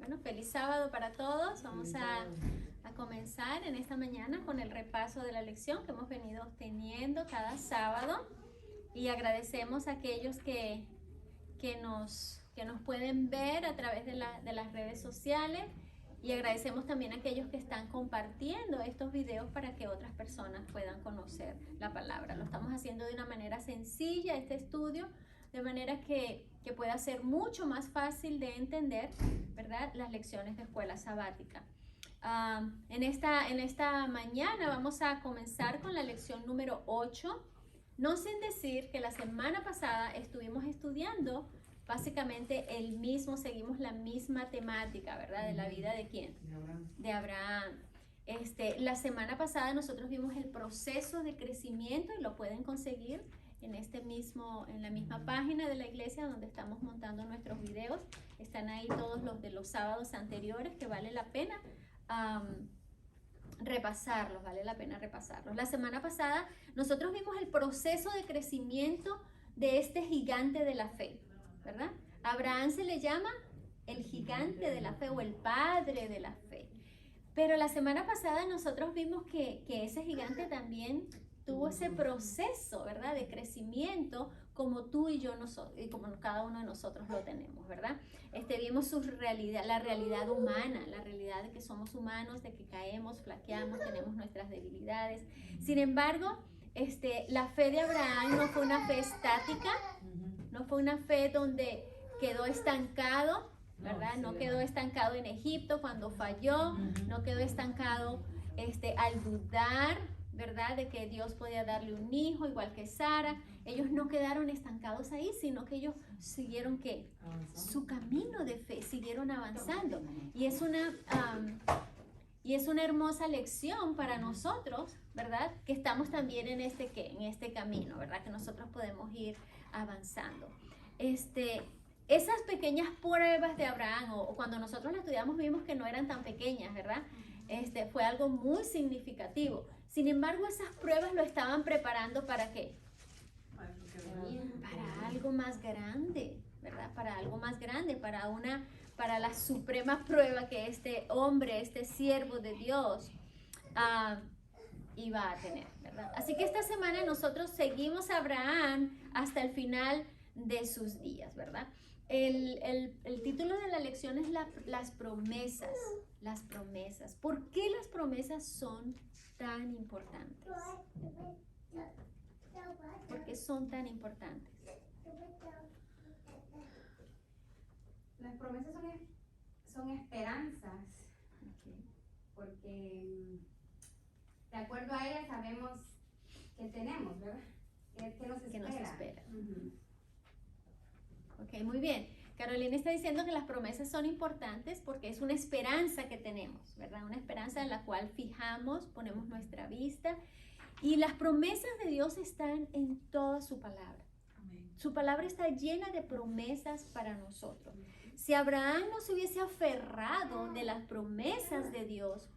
Bueno, feliz sábado para todos. Vamos a comenzar en esta mañana con el repaso de la lección que hemos venido teniendo cada sábado. Y agradecemos a aquellos que nos pueden ver a través de las redes sociales. Y agradecemos también a aquellos que están compartiendo estos videos para que otras personas puedan conocer la palabra. Lo estamos haciendo de una manera sencilla, este estudio, de manera que pueda ser mucho más fácil de entender, ¿verdad?, las lecciones de escuela sabática. En esta mañana vamos a comenzar con la lección número 8. No sin decir que la semana pasada estuvimos estudiando básicamente seguimos la misma temática, ¿verdad? De la vida de ¿quién? De Abraham. La semana pasada nosotros vimos el proceso de crecimiento y lo pueden conseguir en la misma página de la iglesia donde estamos montando nuestros videos. Están ahí todos los de los sábados anteriores que vale la pena repasarlos. La semana pasada nosotros vimos el proceso de crecimiento de este gigante de la fe, ¿verdad? Abraham se le llama el gigante de la fe o el padre de la fe. Pero la semana pasada nosotros vimos que ese gigante también tuvo ese proceso, ¿verdad?, de crecimiento como tú y yo, y como cada uno de nosotros lo tenemos, ¿verdad? Vimos la realidad humana, la realidad de que somos humanos, de que caemos, flaqueamos, tenemos nuestras debilidades. Sin embargo, la fe de Abraham no fue una fe estática, no fue una fe donde quedó estancado, ¿verdad? No quedó estancado en Egipto cuando falló, no quedó estancado al dudar, ¿verdad?, de que Dios podía darle un hijo igual que Sara. Ellos no quedaron estancados ahí, sino que ellos siguieron ¿qué? Su camino de fe, siguieron avanzando. Y es una hermosa lección para nosotros, ¿verdad?, que estamos también en este camino, ¿verdad?, que nosotros podemos ir avanzando. Esas pequeñas pruebas de Abraham, o cuando nosotros las estudiamos vimos que no eran tan pequeñas, ¿verdad? Fue algo muy significativo. Sin embargo, esas pruebas lo estaban preparando ¿para qué? Para algo más grande, ¿verdad? Para algo más grande, para la suprema prueba que este hombre, este siervo de Dios, iba a tener, ¿verdad? Así que esta semana nosotros seguimos a Abraham hasta el final de sus días, ¿verdad? El título de la lección es las promesas. Las promesas. ¿Por qué las promesas son tan importantes? ¿Por qué son tan importantes? Las promesas son esperanzas, porque de acuerdo a ellas sabemos que tenemos, ¿verdad? ¿Qué nos espera? ¿Qué nos espera? Ok, muy bien. Carolina está diciendo que las promesas son importantes porque es una esperanza que tenemos, ¿verdad? Una esperanza en la cual fijamos, ponemos nuestra vista. Y las promesas de Dios están en toda su palabra. Amén. Su palabra está llena de promesas para nosotros. Si Abraham no se hubiese aferrado de las promesas de Dios,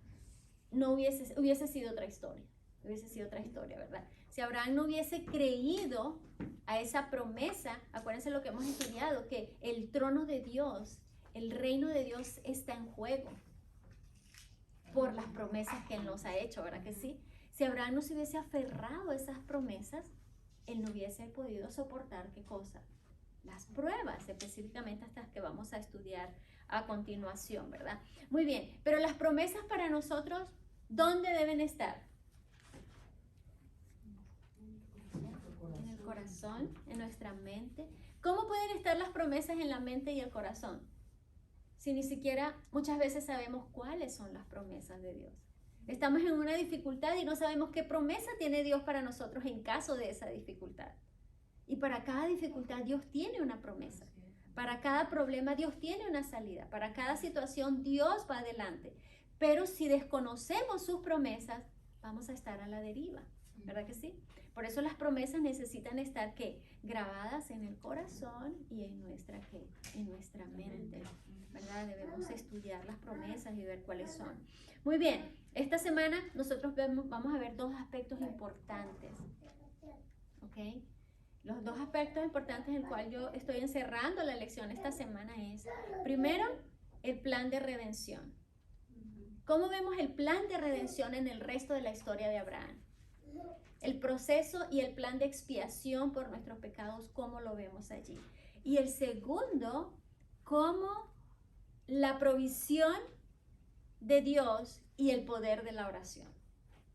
no hubiese sido otra historia. Hubiese sido otra historia, ¿verdad? Si Abraham no hubiese creído a esa promesa, acuérdense lo que hemos estudiado, que el trono de Dios, el reino de Dios está en juego por las promesas que Él nos ha hecho, ¿verdad que sí? Si Abraham no se hubiese aferrado a esas promesas, él no hubiese podido soportar, ¿qué cosa? Las pruebas, específicamente estas que vamos a estudiar a continuación, ¿verdad? Muy bien, pero las promesas para nosotros, ¿dónde deben estar? En el corazón, en nuestra mente. ¿Cómo pueden estar las promesas en la mente y el corazón? Si ni siquiera muchas veces sabemos cuáles son las promesas de Dios. Estamos en una dificultad y no sabemos qué promesa tiene Dios para nosotros en caso de esa dificultad. Y para cada dificultad Dios tiene una promesa. Para cada problema Dios tiene una salida. Para cada situación Dios va adelante. Pero si desconocemos sus promesas, vamos a estar a la deriva. ¿Verdad que sí? Por eso las promesas necesitan estar ¿qué? Grabadas en el corazón y en nuestra mente. ¿Verdad? Debemos estudiar las promesas y ver cuáles son. Muy bien, esta semana nosotros vamos a ver dos aspectos importantes. ¿Ok? Los dos aspectos importantes en el cual yo estoy encerrando la lección esta semana es, primero, el plan de redención. ¿Cómo vemos el plan de redención en el resto de la historia de Abraham? El proceso y el plan de expiación por nuestros pecados, ¿cómo lo vemos allí? Y el segundo, cómo la provisión de Dios y el poder de la oración.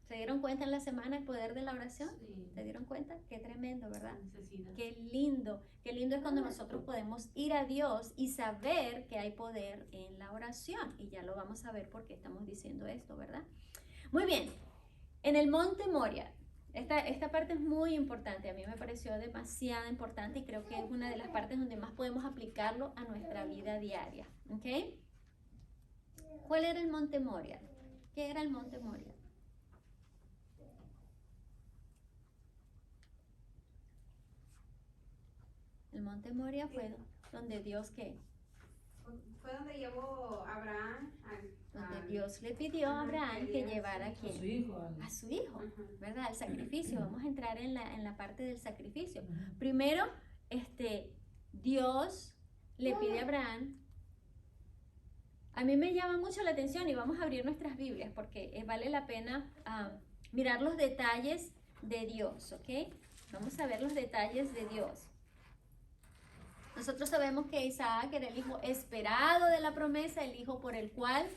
¿Se dieron cuenta en la semana el poder de la oración? Sí. ¿Se dieron cuenta? Qué tremendo, ¿verdad? Necesidad. Qué lindo es cuando nosotros podemos ir a Dios y saber que hay poder en la oración. Y ya lo vamos a ver por qué estamos diciendo esto, ¿verdad? Muy bien, en el monte Moria, esta parte es muy importante, a mí me pareció demasiado importante y creo que es una de las partes donde más podemos aplicarlo a nuestra vida diaria, ¿ok? ¿Cuál era el monte Moria? ¿Qué era el monte Moria? El monte Moria fue donde Dios, ¿qué? Fue donde llevó Abraham Donde Dios le pidió a Abraham que llevara a quién? A su hijo. A su hijo, Ajá. ¿verdad? El sacrificio. Vamos a entrar en la parte del sacrificio. Primero, Dios le pide a Abraham. A mí me llama mucho la atención y vamos a abrir nuestras Biblias porque vale la pena mirar los detalles de Dios, ¿ok? Vamos a ver los detalles de Dios. Nosotros sabemos que Isaac era el hijo esperado de la promesa, el hijo por el cual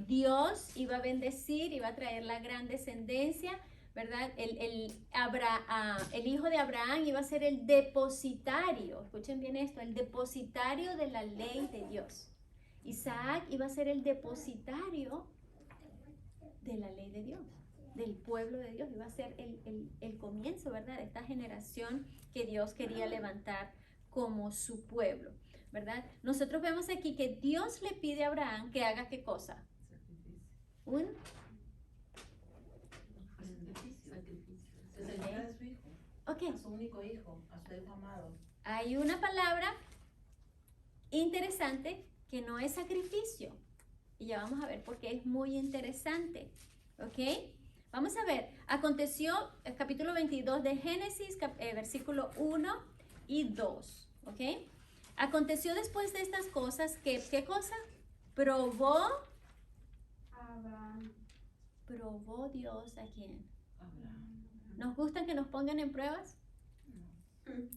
Dios iba a bendecir, iba a traer la gran descendencia, ¿verdad? El hijo de Abraham iba a ser el depositario, escuchen bien esto, el depositario de la ley de Dios. Isaac iba a ser el depositario de la ley de Dios, del pueblo de Dios, iba a ser el comienzo, ¿verdad? De esta generación que Dios quería levantar como su pueblo, ¿verdad? Nosotros vemos aquí que Dios le pide a Abraham que haga ¿qué cosa? Un Sacrificio. Se entrega de su hijo. ok. A su único hijo, a su hijo amado. Hay una palabra interesante que no es sacrificio. Y ya vamos a ver por qué es muy interesante. ¿Ok? Vamos a ver. Aconteció el capítulo 22 de Génesis, versículo 1 y 2. ¿Ok? Aconteció después de estas cosas que, ¿qué cosa? Probó Dios a quién. Abraham. ¿Nos gusta que nos pongan en pruebas?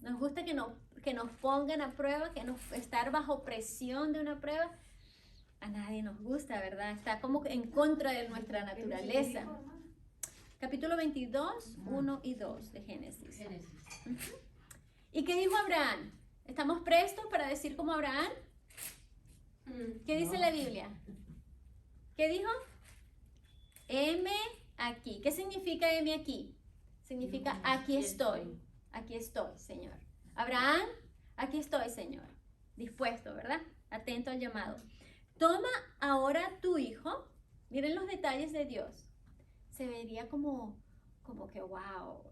Nos gusta que nos pongan a prueba, estar bajo presión de una prueba. A nadie nos gusta, ¿verdad? Está como en contra de nuestra naturaleza. Capítulo 22, 1 y 2 de Génesis. Génesis. ¿Y qué dijo Abraham? ¿Estamos prestos para decir como Abraham? ¿Qué dice la Biblia? ¿Qué dijo? Heme aquí. ¿Qué significa heme aquí? Significa aquí estoy. Aquí estoy, Señor. Abraham, aquí estoy, Señor. Dispuesto, ¿verdad? Atento al llamado. Toma ahora tu hijo. Miren los detalles de Dios. Se vería como que, wow,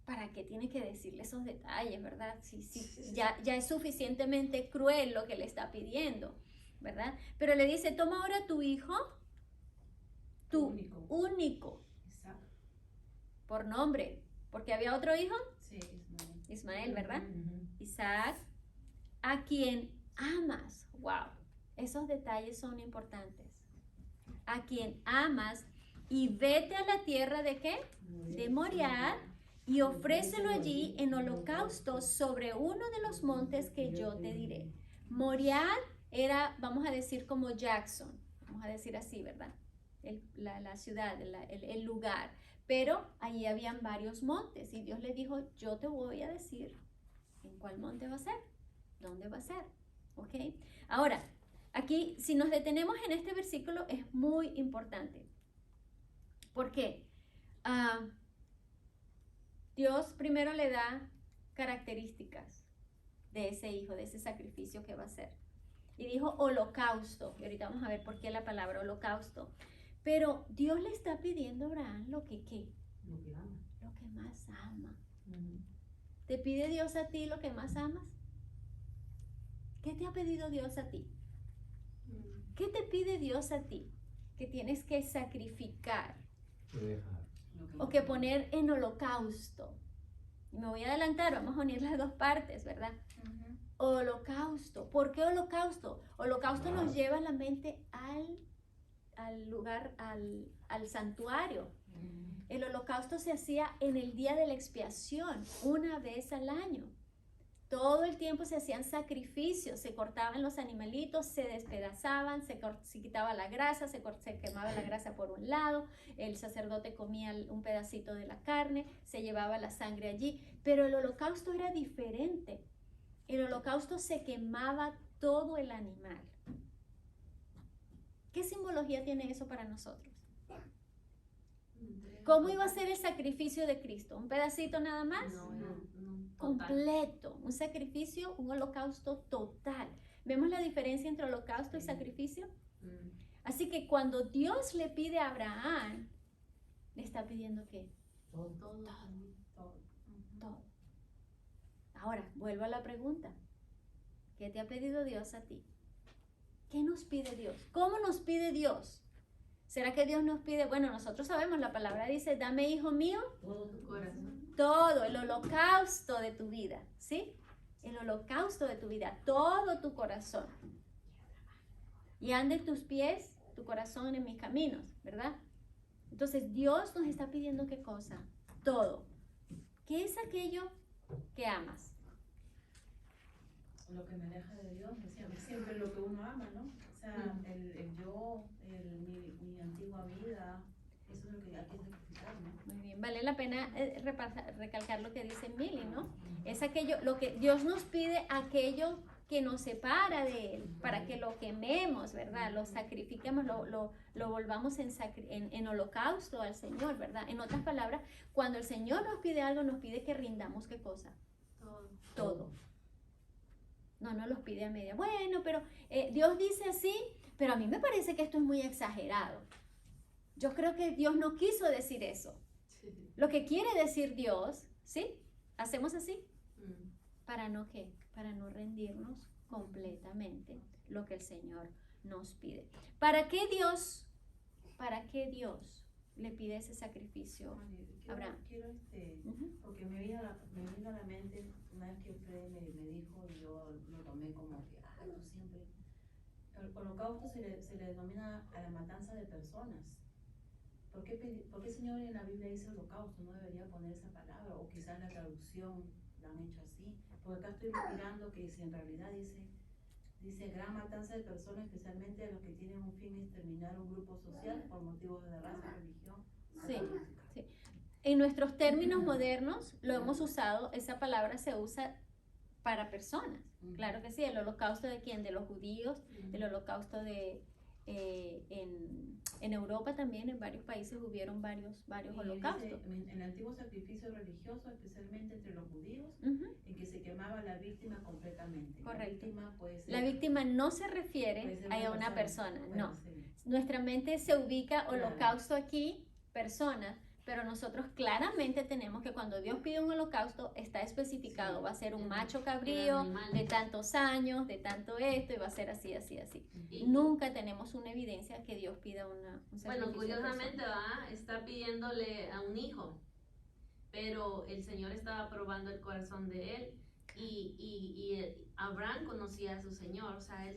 ¿para qué tiene que decirle esos detalles, verdad? Sí, ya es suficientemente cruel lo que le está pidiendo, ¿verdad? Pero le dice, toma ahora tu hijo, tu único, Isaac. por nombre, porque había otro hijo, Sí, Ismael. Ismael, ¿verdad? Ujú. Isaac, a quien amas. Wow, esos detalles son importantes. A quien amas y vete a la tierra de ¿qué? De Moriah y ofrécelo allí en holocausto sobre uno de los montes que yo te diré. Moriah era, vamos a decir, como Jackson, vamos a decir así, ¿verdad? La ciudad, el lugar. Pero allí habían varios montes y Dios le dijo, yo te voy a decir en cuál monte va a ser, dónde va a ser, ¿ok? Ahora, aquí, si nos detenemos en este versículo, es muy importante. ¿Por qué? Dios primero le da características de ese hijo, de ese sacrificio que va a hacer. Y dijo holocausto, y ahorita vamos a ver por qué la palabra holocausto. Pero Dios le está pidiendo a Abraham lo que ¿qué? Lo que ama. Lo que más ama. Ujú. ¿Te pide Dios a ti lo que más amas? ¿Qué te ha pedido Dios a ti? ¿Qué te pide Dios a ti? Que tienes que sacrificar o que poner en holocausto. Y me voy a adelantar, vamos a unir las dos partes, ¿verdad? holocausto. ¿Por qué holocausto? Holocausto nos lleva la mente al lugar, al santuario. El holocausto se hacía en el día de la expiación, una vez al año. Todo el tiempo se hacían sacrificios, se cortaban los animalitos, se despedazaban, se quitaba la grasa, se quemaba la grasa por un lado, el sacerdote comía un pedacito de la carne, se llevaba la sangre allí, pero el holocausto era diferente. El holocausto se quemaba todo el animal. ¿Qué simbología tiene eso para nosotros? ¿Cómo iba a ser el sacrificio de Cristo? ¿Un pedacito nada más? No. Completo, un sacrificio, un holocausto total. ¿Vemos la diferencia entre holocausto y sacrificio? Así que cuando Dios le pide a Abraham, le está pidiendo ¿qué? Todo. Ahora, vuelvo a la pregunta. ¿Qué te ha pedido Dios a ti? ¿Qué nos pide Dios? ¿Cómo nos pide Dios? ¿Será que Dios nos pide? Bueno, nosotros sabemos, la palabra dice, dame, hijo mío, Todo tu corazón. todo, el holocausto de tu vida, ¿sí? El holocausto de tu vida, todo tu corazón. Y ande tus pies, tu corazón en mis caminos, ¿verdad? Entonces Dios nos está pidiendo ¿qué cosa? Todo. ¿Qué es aquello que amas? Lo que me aleja de Dios, siempre lo que uno ama, ¿no? O sea, el yo, mi antigua vida, eso es lo que hay que sacrificar, ¿no? Muy bien, vale la pena recalcar lo que dice Mili, ¿no? Es aquello, lo que Dios nos pide, aquello que nos separa de Él, para que lo quememos, ¿verdad? Lo sacrifiquemos, lo volvamos en holocausto al Señor, ¿verdad? En otras palabras, cuando el Señor nos pide algo, nos pide que rindamos, ¿qué cosa? Todo. No los pide a media. Bueno, pero Dios dice así, pero a mí me parece que esto es muy exagerado. Yo creo que Dios no quiso decir eso. Lo que quiere decir Dios, ¿sí? ¿Hacemos así? ¿Para no qué? Para no rendirnos completamente lo que el Señor nos pide. ¿Para qué Dios le pide ese sacrificio a Abraham? Quiero porque me vino a la mente una vez que Fred me dijo y yo lo tomé como que, yo siempre. El holocausto se le denomina a la matanza de personas. ¿Por qué el Señor en la Biblia dice holocausto? No debería poner esa palabra, o quizás la traducción la han hecho así. Porque acá estoy mirando que si en realidad dice gran matanza de personas, especialmente de los que tienen un fin exterminar un grupo social por motivos de raza, religión. Sí. En nuestros términos modernos lo hemos usado, esa palabra se usa para personas. Claro que sí, el holocausto de quién, de los judíos, el holocausto en Europa también, en varios países hubieron varios holocaustos. En el antiguo sacrificio religioso, especialmente entre los judíos, en que se quemaba la víctima completamente. Correcto. La víctima no se refiere a una persona, no. Nuestra mente se ubica holocausto aquí, personas, pero nosotros claramente tenemos que cuando Dios pide un holocausto está especificado, va a ser un macho cabrío de tantos años, de tanto esto, y va a ser así. Nunca tenemos una evidencia que Dios pida un sacrificio. Bueno, curiosamente está pidiéndole a un hijo, pero el Señor estaba probando el corazón de él y Abraham conocía a su Señor, o sea,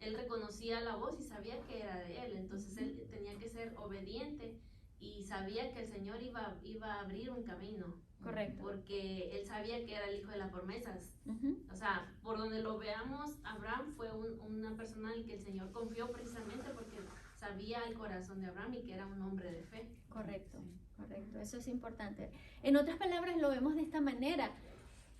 él reconocía la voz y sabía que era de él, entonces él tenía que ser obediente. Y sabía que el Señor iba a abrir un camino. Correcto. Porque él sabía que era el hijo de las promesas. O sea, por donde lo veamos, Abraham fue una persona en que el Señor confió precisamente porque sabía el corazón de Abraham y que era un hombre de fe. Correcto. Eso es importante. En otras palabras, lo vemos de esta manera.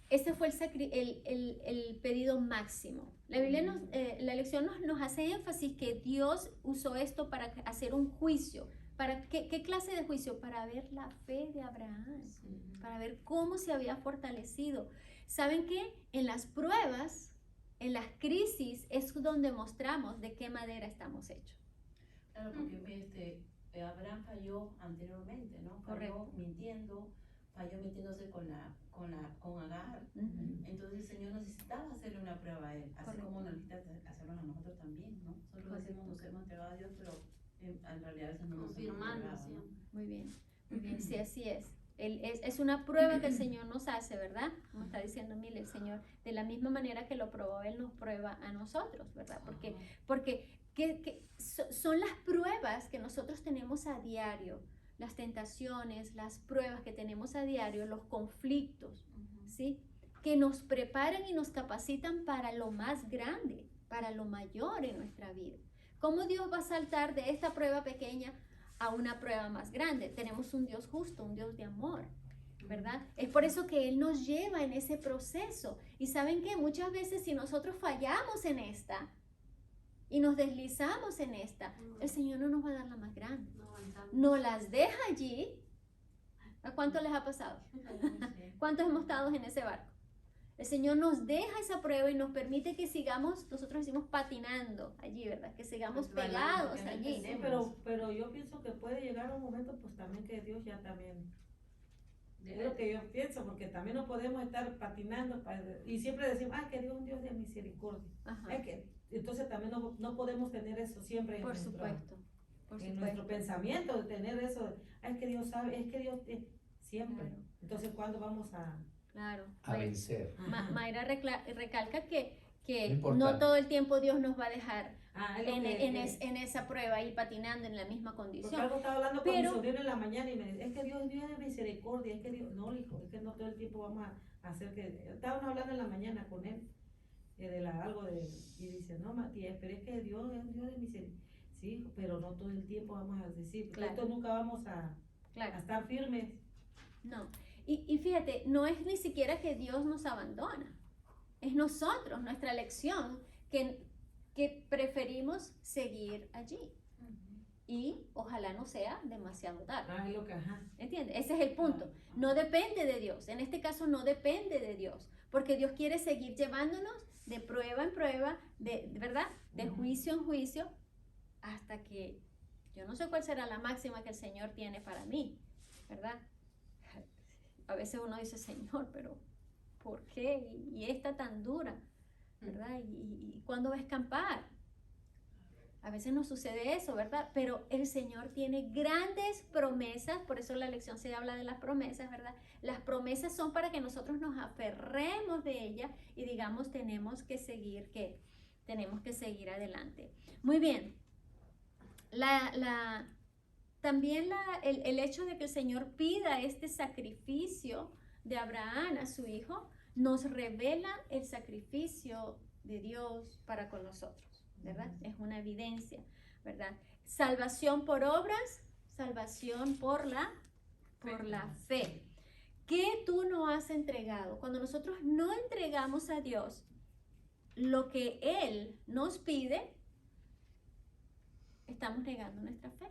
Ese fue el pedido máximo. La Biblia la lección nos hace énfasis que Dios usó esto para hacer un juicio. ¿Para qué clase de juicio? Para ver la fe de Abraham, para ver cómo se había fortalecido. ¿Saben qué? En las pruebas, en las crisis, es donde mostramos de qué madera estamos hechos. Claro, porque Abraham falló anteriormente, ¿no? Falló mintiendo, falló metiéndose con Agar. Entonces el Señor necesitaba hacerle una prueba a él, así como nos necesita hacerlo a nosotros también, ¿no? Nosotros decimos nos hemos entregado a Dios, pero en realidad eso no nos confirmando, hemos entregado, ¿no? Muy bien, sí, así es. Es una prueba que el Señor nos hace, ¿verdad? Como está diciendo Mil, el Señor, de la misma manera que lo probó, Él nos prueba a nosotros, ¿verdad? Porque son las pruebas que nosotros tenemos a diario, las tentaciones, las pruebas que tenemos a diario, los conflictos, ¿sí? Que nos preparan y nos capacitan para lo más grande, para lo mayor en nuestra vida. ¿Cómo Dios va a saltar de esta prueba pequeña a una prueba más grande? Tenemos un Dios justo, un Dios de amor, ¿verdad? Es por eso que Él nos lleva en ese proceso. Y ¿saben qué? Muchas veces si nosotros fallamos en esta y nos deslizamos en esta, el Señor no nos va a dar la más grande. No las deja allí. ¿A cuánto les ha pasado? ¿Cuántos hemos estado en ese barco? El Señor nos deja esa prueba y nos permite que sigamos, nosotros decimos patinando allí, ¿verdad? Que sigamos pegados allí. Sí, pero yo pienso que puede llegar un momento, pues también que Dios ya también, es lo que yo pienso, porque también no podemos estar patinando y siempre decimos, que Dios es un Dios de misericordia. Entonces también no podemos tener eso siempre Por supuesto. En nuestro pensamiento, de tener eso, es que Dios sabe, es que Dios siempre. Claro. Entonces, ¿cuándo vamos a vencer? Mayra recalca que no todo el tiempo Dios nos va a dejar en esa prueba y patinando en la misma condición. Porque algo estaba hablando con mi sobrino en la mañana y me dice, es que Dios es de misericordia, es que Dios, no, hijo, es que no todo el tiempo vamos a hacer que, estábamos hablando en la mañana con él, y dice, no, Matías, pero es que Dios es un Dios de misericordia. Sí, pero no todo el tiempo vamos a decir, claro. Nunca vamos a estar firmes. No, y fíjate, no es ni siquiera que Dios nos abandona, es nosotros, nuestra elección, que preferimos seguir allí. Y ojalá no sea demasiado tarde. ¿Entiendes? Ese es el punto. No depende de Dios, en este caso no depende de Dios, porque Dios quiere seguir llevándonos de prueba en prueba, ¿verdad? De juicio en juicio, hasta que yo no sé cuál será la máxima que el Señor tiene para mí, ¿verdad? A veces uno dice, Señor, pero ¿por qué? Y esta tan dura, ¿verdad? ¿Y cuándo va a escampar? A veces nos sucede eso, ¿verdad? Pero el Señor tiene grandes promesas, por eso la lección se habla de las promesas, ¿verdad? Las promesas son para que nosotros nos aferremos de ellas y digamos, tenemos que seguir adelante. Muy bien. También el hecho de que el Señor pida este sacrificio de Abraham a su hijo nos revela el sacrificio de Dios para con nosotros, ¿verdad? Es una evidencia, ¿verdad? Salvación por obras, salvación por la fe. ¿Qué tú no has entregado? Cuando nosotros no entregamos a Dios lo que Él nos pide, estamos negando nuestra fe.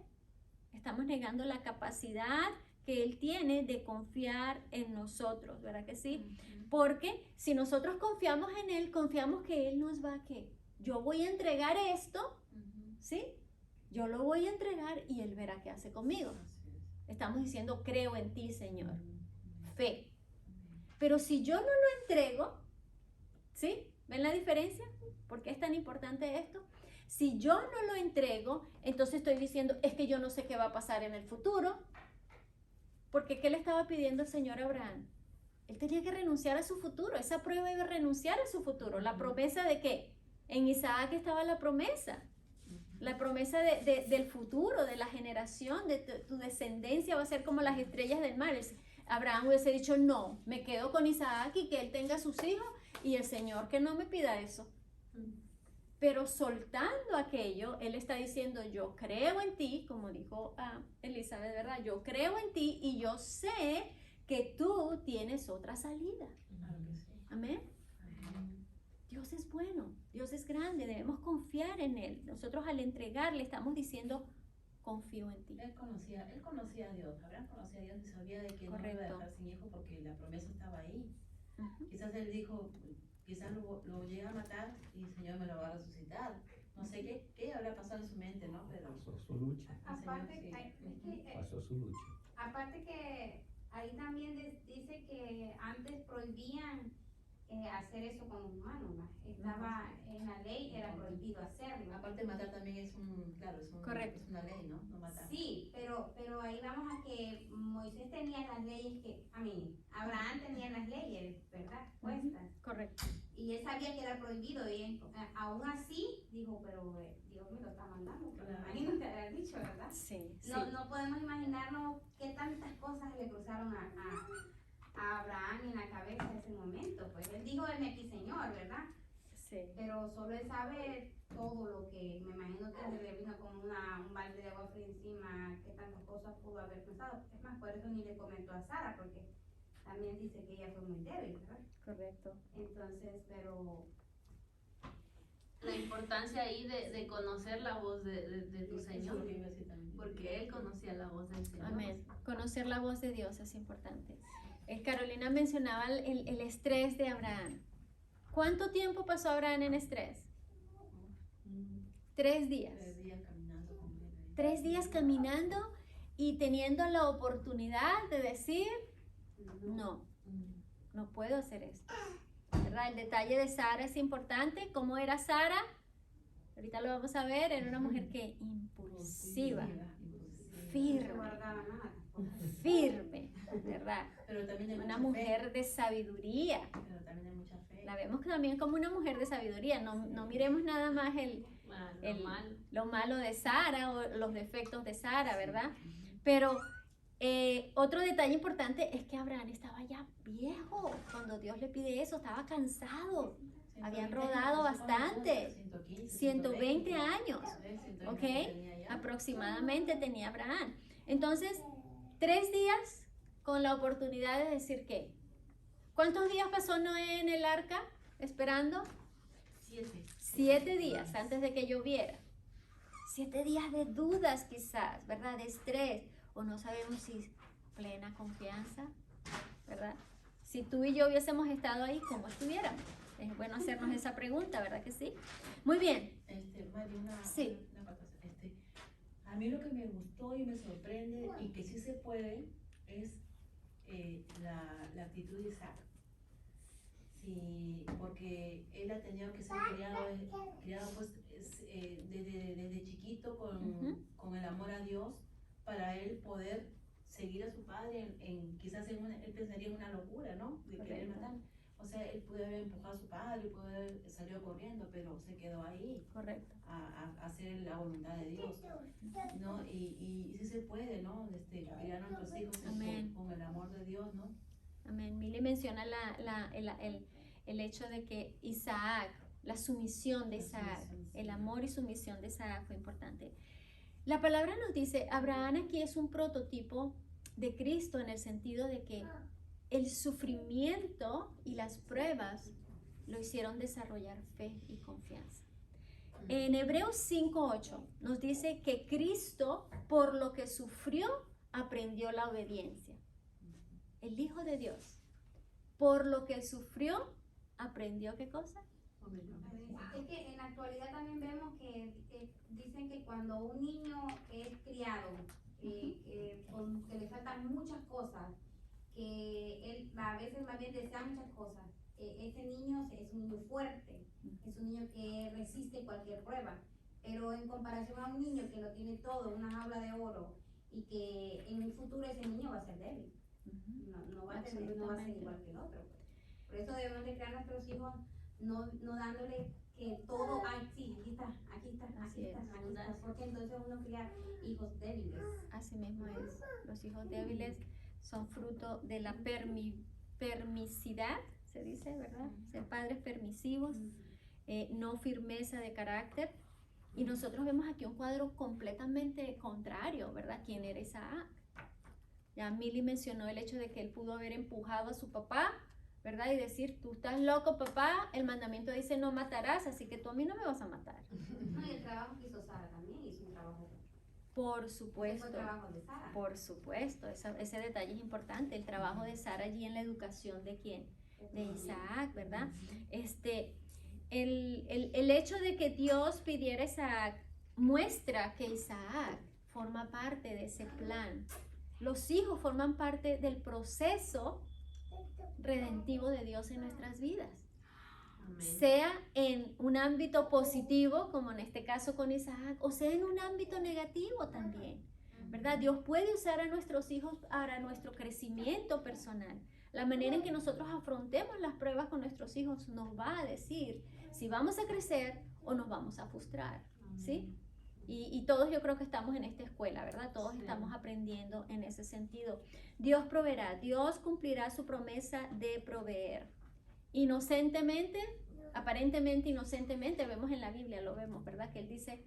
Estamos negando la capacidad que Él tiene de confiar en nosotros, ¿verdad que sí? Porque si nosotros confiamos en Él, confiamos que Él nos va a ¿qué? Yo voy a entregar esto, ¿sí? Yo lo voy a entregar y Él verá qué hace conmigo. Estamos diciendo, creo en ti, Señor. Fe. Pero si yo no lo entrego, ¿sí? ¿Ven la diferencia? ¿Por qué es tan importante esto? Si yo no lo entrego, entonces estoy diciendo, es que yo no sé qué va a pasar en el futuro. Porque ¿qué le estaba pidiendo el Señor a Abraham? Él tenía que renunciar a su futuro. Esa prueba iba a renunciar a su futuro. ¿La promesa de qué? En Isaac estaba la promesa. La promesa del futuro, de la generación, de tu descendencia va a ser como las estrellas del mar. Abraham hubiese dicho, no, me quedo con Isaac y que él tenga sus hijos y el Señor que no me pida eso. Pero soltando aquello, él está diciendo, yo creo en ti, como dijo Elizabeth, ¿verdad? Yo creo en ti y yo sé que tú tienes otra salida. Amén. Dios es bueno, Dios es grande, debemos confiar en Él. Nosotros al entregarle estamos diciendo, confío en ti. Él conocía a Dios, Abraham conocía a Dios y sabía de que no iba a dejar sin hijo porque la promesa estaba ahí. Quizás él dijo, quizás lo llega a matar y el Señor me lo va a resucitar. No sé qué habrá pasado en su mente, ¿no? Pero pasó su lucha. Pasó su lucha. Aparte que ahí también dice que antes prohibían hacer eso con un humano, ¿va? Estaba en la ley, era prohibido hacerlo. Aparte matar también es Correcto. es una ley, ¿no? No matar. Sí, pero ahí vamos a que Moisés tenía las leyes Abraham tenía las leyes, ¿verdad? Puestas. Correcto. Y él sabía que era prohibido y aún así dijo, pero Dios me lo está mandando, pero me imagino que habrá dicho, ¿verdad? Sí, sí. No podemos imaginarnos qué tantas cosas le cruzaron a Abraham en la cabeza en ese momento. Pues él dijo, heme aquí, Señor, ¿verdad? Sí. Pero solo él sabe todo lo que, me imagino que le vino como un balde de agua fría encima, qué tantas cosas pudo haber pensado. Es más, por eso ni le comentó a Sara, porque también dice que ella fue muy débil, ¿verdad? Correcto. Entonces, pero La importancia ahí de conocer la voz de tu Señor, porque Él conocía la voz del Señor. Amén. Conocer la voz de Dios es importante. Carolina mencionaba el estrés de Abraham. ¿Cuánto tiempo pasó Abraham en estrés? 3 días. 3 días caminando con él. 3 días caminando y teniendo la oportunidad de decir, no puedo hacer esto. ¿Verdad? El detalle de Sara es importante. ¿Cómo era Sara? Ahorita lo vamos a ver. Era una mujer que impulsiva, firme, ¿verdad? Pero también hay Una mucha mujer de sabiduría. fe. Pero también hay mucha fe. La vemos también como una mujer de sabiduría. No miremos nada más lo malo de Sara o los defectos de Sara, ¿verdad? Pero otro detalle importante es que Abraham estaba ya viejo cuando Dios le pide eso, estaba cansado. Habían rodado bastante, 120 años, ¿ok? Aproximadamente tenía Abraham. Entonces, 3 días con la oportunidad de decir ¿qué? ¿Cuántos días pasó Noé en el arca esperando? 7 días antes de que lloviera. 7 días de dudas quizás, ¿verdad? De estrés. O no sabemos si plena confianza, ¿verdad? Si tú y yo hubiésemos estado ahí, ¿cómo estuviéramos? Es bueno hacernos esa pregunta, ¿verdad que sí? Muy bien. Mari, Sí. una cosa, a mí lo que me gustó y me sorprende y que sí se puede es la actitud de Isaac. Sí, porque él ha tenido que ser criado pues, desde chiquito con el amor a Dios para él poder seguir a su padre quizás él pensaría en una locura, ¿no? De querer matar. O sea, él pudo haber empujado a su padre, pudo haber salido corriendo, pero se quedó ahí. Correcto. A hacer la voluntad de Dios, ¿no? Y sí se puede, ¿no? Criar a nuestros hijos con el amor de Dios, ¿no? Amén. Mili menciona el hecho de que Isaac, la sumisión de Isaac, el amor y sumisión de Isaac fue importante. La palabra nos dice, Abraham aquí es un prototipo de Cristo en el sentido de que el sufrimiento y las pruebas lo hicieron desarrollar fe y confianza. En Hebreos 5:8 nos dice que Cristo, por lo que sufrió, aprendió la obediencia. El Hijo de Dios, por lo que sufrió, aprendió ¿qué cosa? Es que en la actualidad también vemos que dicen que cuando un niño es criado, que le faltan muchas cosas, que él a veces más bien desea muchas cosas, ese niño es un niño fuerte, es un niño que resiste cualquier prueba, pero en comparación a un niño que lo tiene todo, una jaula de oro, y que en un futuro ese niño va a ser débil, no va a ser igual que el otro. Por eso debemos de crear a nuestros hijos no dándole que todo, sí, aquí está, porque entonces uno cría hijos débiles. Así mismo es. Los hijos débiles son fruto de la permisidad, se dice, ¿verdad? Ser padres permisivos, no firmeza de carácter. Y nosotros vemos aquí un cuadro completamente contrario, ¿verdad? ¿Quién era Isaac? Ya Mili mencionó el hecho de que él pudo haber empujado a su papá, ¿verdad? Y decir, tú estás loco, papá, el mandamiento dice no matarás, así que tú a mí no me vas a matar. No, y el trabajo que hizo Sara también hizo un trabajo. Por supuesto. Fue el trabajo de Sara. Por supuesto, ese detalle es importante, el trabajo de Sara allí en la educación de quién, de Isaac, ¿verdad? El hecho de que Dios pidiera a Isaac muestra que Isaac forma parte de ese plan. Los hijos forman parte del proceso redentivo de Dios en nuestras vidas. Amén. Sea en un ámbito positivo, como en este caso con Isaac, o sea en un ámbito negativo también, ¿verdad? Dios puede usar a nuestros hijos para nuestro crecimiento personal. La manera en que nosotros afrontemos las pruebas con nuestros hijos nos va a decir si vamos a crecer o nos vamos a frustrar, ¿sí? Y todos yo creo que estamos en esta escuela, ¿verdad? Todos Sí. estamos aprendiendo en ese sentido. Dios proveerá, Dios cumplirá su promesa de proveer. Inocentemente, aparentemente inocentemente, vemos en la Biblia, lo vemos, ¿verdad? Que Él dice,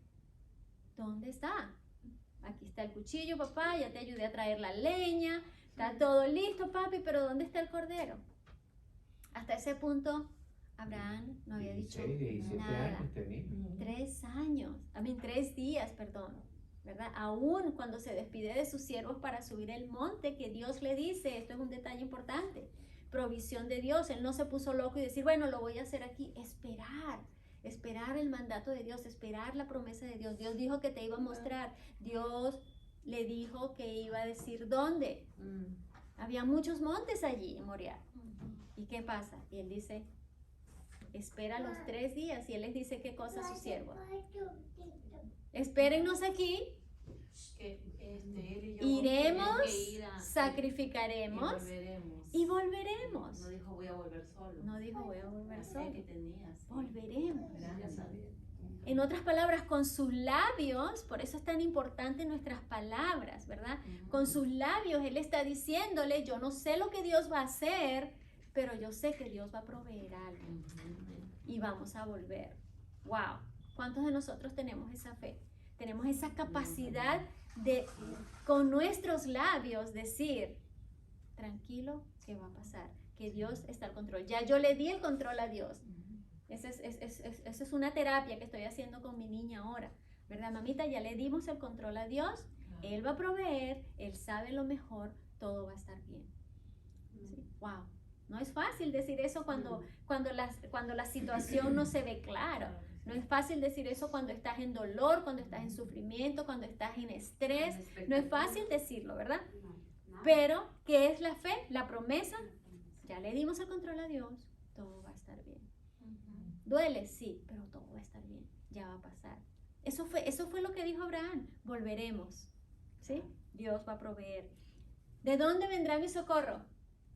¿dónde está? Aquí está el cuchillo, papá, ya te ayudé a traer la leña, está todo listo, papi, pero ¿dónde está el cordero? Hasta ese punto, Abraham no había dicho 16, 17 nada. años tenía. 3 días, perdón, ¿verdad? Aún cuando se despide de sus siervos para subir el monte, que Dios le dice, esto es un detalle importante, provisión de Dios. Él no se puso loco y decir, bueno, lo voy a hacer aquí. Esperar el mandato de Dios, esperar la promesa de Dios. Dios dijo que te iba a mostrar. Dios le dijo que iba a decir dónde. Había muchos montes allí en Moriah. ¿Y qué pasa? Y él dice, espera los 3 días. Y él les dice, ¿qué cosa a sus siervos? Espérennos aquí. Que él y yo Iremos, que ir a- sacrificaremos y y volveremos. No dijo voy a volver solo. No dijo voy a volver La fe solo. que tenía, sí. Volveremos. Grande. En otras palabras, con sus labios, por eso es tan importante nuestras palabras, ¿verdad? Con sus labios Él está diciéndole, yo no sé lo que Dios va a hacer, pero yo sé que Dios va a proveer algo y vamos a volver. ¡Wow! ¿Cuántos de nosotros tenemos esa fe? Tenemos esa capacidad de, con nuestros labios, decir, tranquilo, ¿qué va a pasar? Que Dios está al control. Ya yo le di el control a Dios. Esa es una terapia que estoy haciendo con mi niña ahora, ¿verdad, mamita? Ya le dimos el control a Dios, Él va a proveer, Él sabe lo mejor, todo va a estar bien. ¿Sí? ¡Wow! No es fácil decir eso cuando la situación no se ve clara. No es fácil decir eso cuando estás en dolor, cuando estás en sufrimiento, cuando estás en estrés. No es fácil decirlo, ¿verdad? Pero, ¿qué es la fe? La promesa. Ya le dimos el control a Dios, todo va a estar bien. Duele, sí, pero todo va a estar bien, ya va a pasar. Eso fue lo que dijo Abraham, volveremos, ¿sí? Dios va a proveer. ¿De dónde vendrá mi socorro?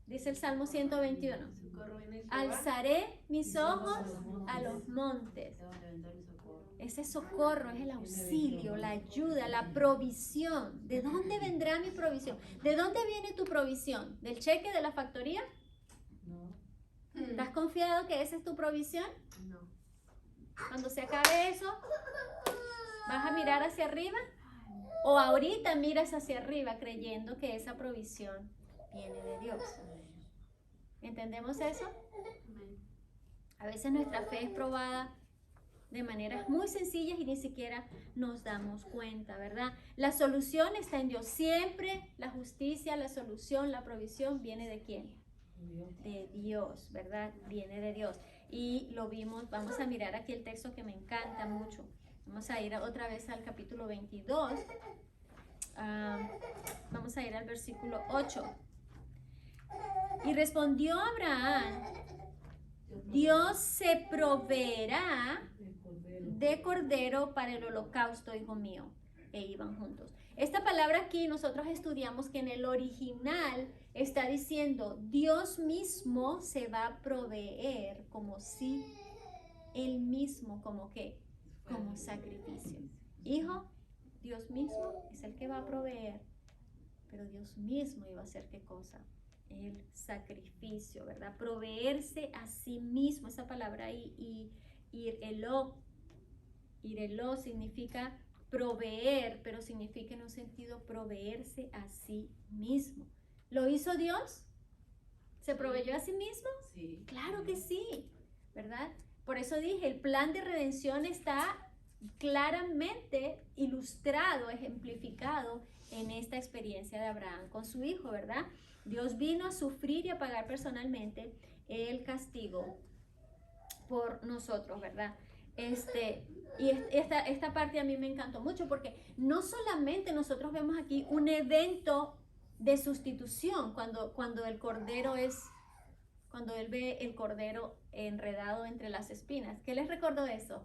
Dice el Salmo 121. Socorro viene de Jehová. Alzaré mis ojos a los montes. ¿De dónde vendrá mi socorro? Ese socorro es el auxilio, la ayuda, la provisión. ¿De dónde vendrá mi provisión? ¿De dónde viene tu provisión? ¿Del cheque de la factoría? No. ¿Estás confiado que esa es tu provisión? No. Cuando se acabe eso, ¿vas a mirar hacia arriba? ¿O ahorita miras hacia arriba creyendo que esa provisión viene de Dios? ¿Entendemos eso? Amén. A veces nuestra fe es probada de maneras muy sencillas y ni siquiera nos damos cuenta, ¿verdad? La solución está en Dios. Siempre la justicia, la solución, la provisión viene ¿de quién? De Dios, ¿verdad? Viene de Dios. Y lo vimos, vamos a mirar aquí el texto que me encanta mucho. Vamos a ir otra vez al capítulo 22. Vamos a ir al versículo 8. Y respondió Abraham, Dios se proveerá de cordero para el holocausto, hijo mío. E iban juntos. Esta palabra aquí nosotros estudiamos que en el original está diciendo Dios mismo se va a proveer como si Él mismo, como que, como sacrificio. Hijo, Dios mismo es el que va a proveer, pero Dios mismo iba a hacer ¿qué cosa? El sacrificio, ¿verdad? Proveerse a sí mismo, esa palabra ahí, y ireló significa proveer, pero significa en un sentido proveerse a sí mismo. ¿Lo hizo Dios? ¿Se proveyó a sí mismo? Sí. Claro que sí, ¿verdad? Por eso dije, el plan de redención está claramente ilustrado, ejemplificado en esta experiencia de Abraham con su hijo, ¿verdad? Dios vino a sufrir y a pagar personalmente el castigo por nosotros, ¿verdad? Y esta parte a mí me encantó mucho porque no solamente nosotros vemos aquí un evento de sustitución cuando el cordero es cuando él ve el cordero enredado entre las espinas. ¿Qué les recordó eso?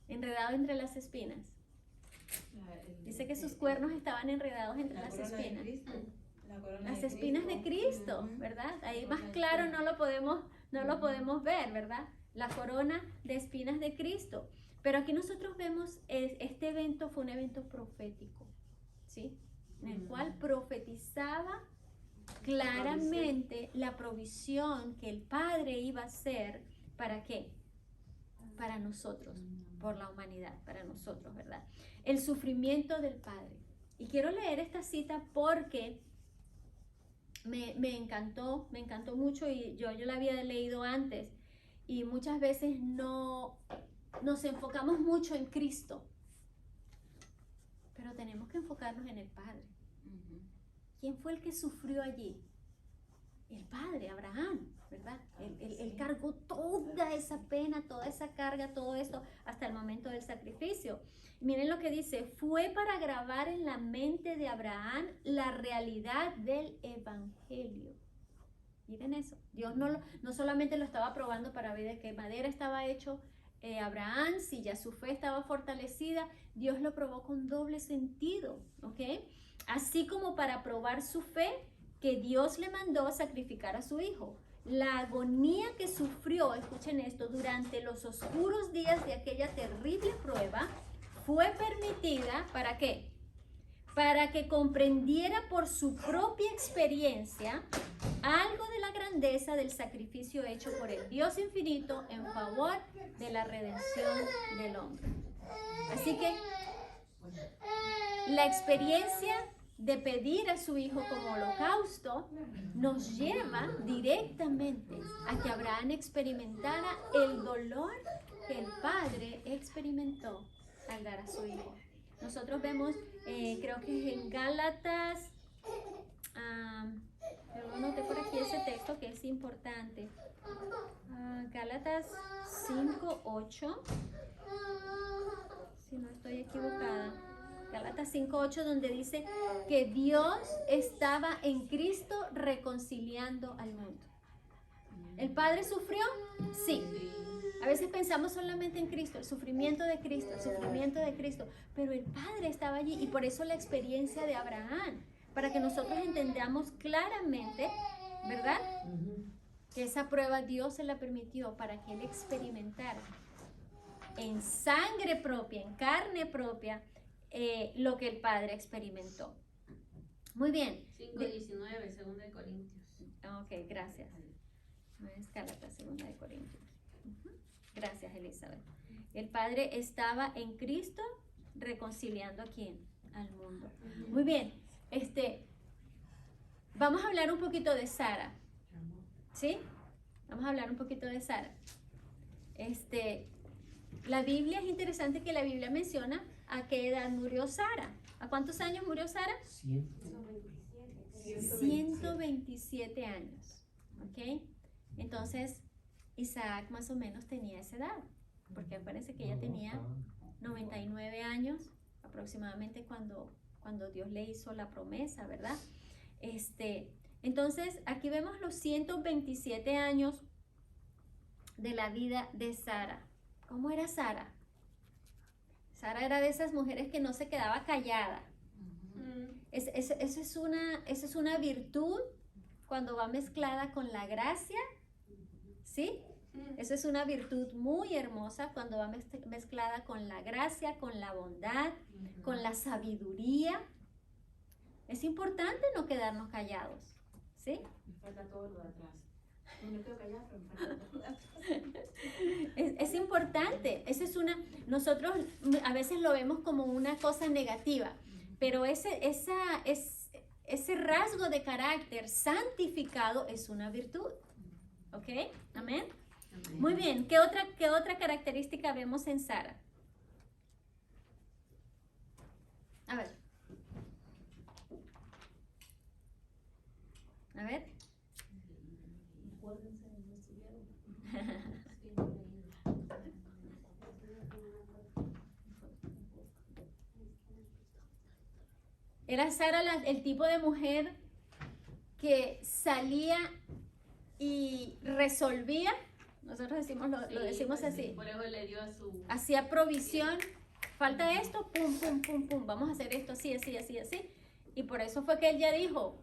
Enredado entre las espinas. Dice que sus cuernos estaban enredados entre las espinas. Las espinas de Cristo, ¿verdad? Ahí más claro no lo podemos ver, ¿verdad? La corona de espinas de Cristo. Pero aquí nosotros vemos, este evento fue un evento profético, ¿sí? En el cual profetizaba claramente la provisión que el Padre iba a hacer. ¿Para qué? Para nosotros, por la humanidad, para nosotros, ¿verdad? El sufrimiento del Padre. Y quiero leer esta cita porque me encantó mucho, y yo la había leído antes, y muchas veces no nos enfocamos mucho en Cristo, pero tenemos que enfocarnos en el Padre. ¿Quién fue el que sufrió allí? El Padre, Abraham, ¿verdad? Él cargó toda esa pena, toda esa carga, todo esto, hasta el momento del sacrificio. Miren lo que dice: fue para grabar en la mente de Abraham la realidad del Evangelio. Miren eso. Dios no solamente lo estaba probando para ver de qué madera estaba hecho Abraham, si ya su fe estaba fortalecida, Dios lo probó con doble sentido, ¿ok? Así como para probar su fe, que Dios le mandó a sacrificar a su hijo. La agonía que sufrió, escuchen esto, durante los oscuros días de aquella terrible prueba, fue permitida, ¿para qué? Para que comprendiera por su propia experiencia algo de la grandeza del sacrificio hecho por el Dios infinito en favor de la redención del hombre. Así que la experiencia de pedir a su hijo como holocausto nos lleva directamente a que Abraham experimentara el dolor que el Padre experimentó al dar a su hijo. Nosotros vemos, creo que es en Gálatas, yo anoté por aquí ese texto que es importante. Gálatas 5:8, si no estoy equivocada. Gálatas 5:8, donde dice que Dios estaba en Cristo reconciliando al mundo. ¿El Padre sufrió? Sí. A veces pensamos solamente en Cristo, el sufrimiento de Cristo, pero el Padre estaba allí, y por eso la experiencia de Abraham, para que nosotros entendamos claramente, ¿verdad? Que esa prueba Dios se la permitió para que él experimentara en sangre propia, en carne propia, lo que el Padre experimentó. Muy bien. 5:19, 2 de Corintios. Ok, gracias. No es Gálatas, 2 de Corintios. Gracias, Elizabeth. El Padre estaba en Cristo reconciliando ¿a quién? Al mundo. Muy bien. Vamos a hablar un poquito de Sara. ¿Sí? Vamos a hablar un poquito de Sara. La Biblia, es interesante que la Biblia menciona a qué edad murió Sara. ¿A cuántos años murió Sara? 127 años. ¿Ok? Entonces, Isaac más o menos tenía esa edad, porque acuérdense que ella tenía 99 años aproximadamente cuando Dios le hizo la promesa, ¿verdad? Entonces, aquí vemos los 127 años de la vida de Sara. ¿Cómo era Sara? Sara era de esas mujeres que no se quedaba callada. Esa es una virtud cuando va mezclada con la gracia, ¿sí? Esa es una virtud muy hermosa cuando va mezclada con la gracia, con la bondad, con la sabiduría. Es importante no quedarnos callados, ¿sí? Me falta todo lo de atrás. No me quedo callada, pero me falta todo lo de atrás. Es importante. Nosotros a veces lo vemos como una cosa negativa, pero ese rasgo de carácter santificado es una virtud. ¿Ok? Amén. Muy bien. ¿Qué otra característica vemos en Sara? A ver. Era Sara el tipo de mujer que salía y resolvía, nosotros decimos, lo decimos así, Por eso le dio a su... hacía provisión, falta esto, pum, pum, pum, pum, vamos a hacer esto así, así, así, así. Y por eso fue que él ya dijo,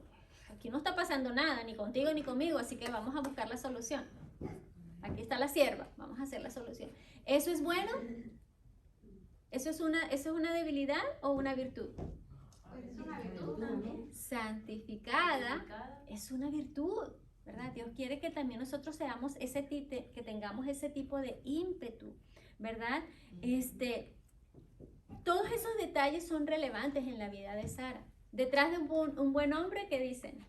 aquí no está pasando nada, ni contigo ni conmigo, así que vamos a buscar la solución. Aquí está la sierva, vamos a hacer la solución. ¿Eso es bueno? ¿Eso es una debilidad o una virtud? Es una virtud también. Santificada es una virtud, ¿verdad? Dios quiere que también nosotros seamos que tengamos ese tipo de ímpetu, ¿verdad? Todos esos detalles son relevantes en la vida de Sara. Detrás de un buen hombre, ¿qué dicen?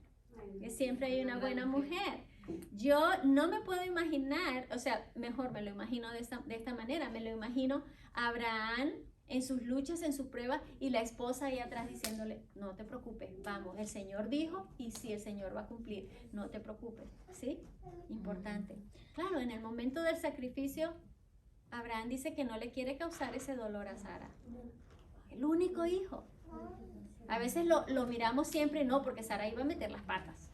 Que siempre hay una buena mujer. Yo no me puedo imaginar, o sea, mejor me lo imagino de esta manera, me lo imagino a Abraham en sus luchas, en sus pruebas, y la esposa ahí atrás diciéndole, no te preocupes, vamos, el Señor dijo, y sí, el Señor va a cumplir, no te preocupes, ¿sí? Importante. Claro, en el momento del sacrificio, Abraham dice que no le quiere causar ese dolor a Sara, el único hijo. A veces lo miramos siempre, no, porque Sara iba a meter las patas.